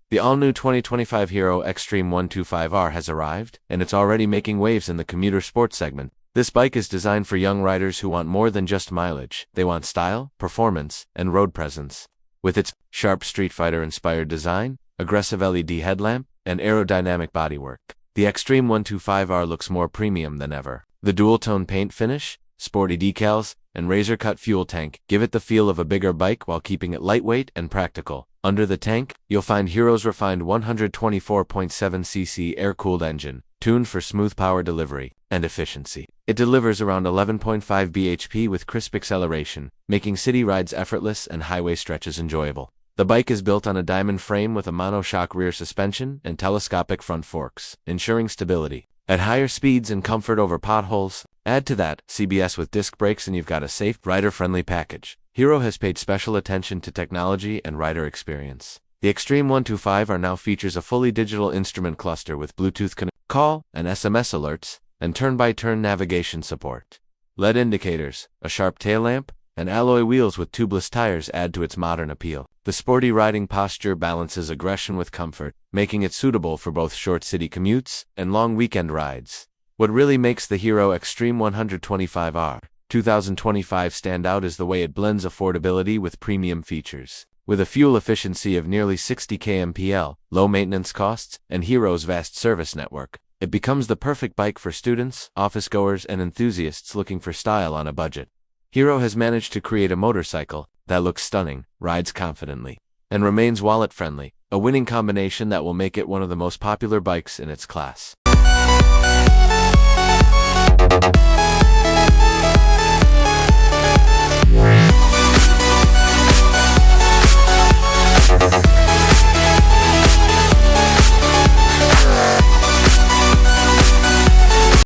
The all-new 2025 Hero Xtreme 125R has arrived, and it's already making waves in the commuter sports segment. This bike is designed for young riders who want more than just mileage. They want style, performance, and road presence. With its sharp Street Fighter-inspired design, aggressive LED headlamp, and aerodynamic bodywork, the Xtreme 125R looks more premium than ever. The dual-tone paint finish, sporty decals, and razor-cut fuel tank give it the feel of a bigger bike while keeping it lightweight and practical. Under the tank, you'll find Hero's refined 124.7cc air-cooled engine, tuned for smooth power delivery and efficiency. It delivers around 11.5 bhp with crisp acceleration, making city rides effortless and highway stretches enjoyable. The bike is built on a diamond frame with a monoshock rear suspension and telescopic front forks, ensuring stability at higher speeds and comfort over potholes. Add to that CBS with disc brakes and you've got a safe, rider-friendly package. Hero has paid special attention to technology and rider experience. The Xtreme 125R now features a fully digital instrument cluster with Bluetooth call and SMS alerts, and turn-by-turn navigation support. LED indicators, a sharp tail lamp, and alloy wheels with tubeless tires add to its modern appeal. The sporty riding posture balances aggression with comfort, making it suitable for both short city commutes and long weekend rides. What really makes the Hero Xtreme 125R 2025 stand out is the way it blends affordability with premium features. With a fuel efficiency of nearly 60 kmpl, low maintenance costs, and Hero's vast service network, it becomes the perfect bike for students, office-goers, and enthusiasts looking for style on a budget. Hero has managed to create a motorcycle that looks stunning, rides confidently, and remains wallet-friendly, a winning combination that will make it one of the most popular bikes in its class.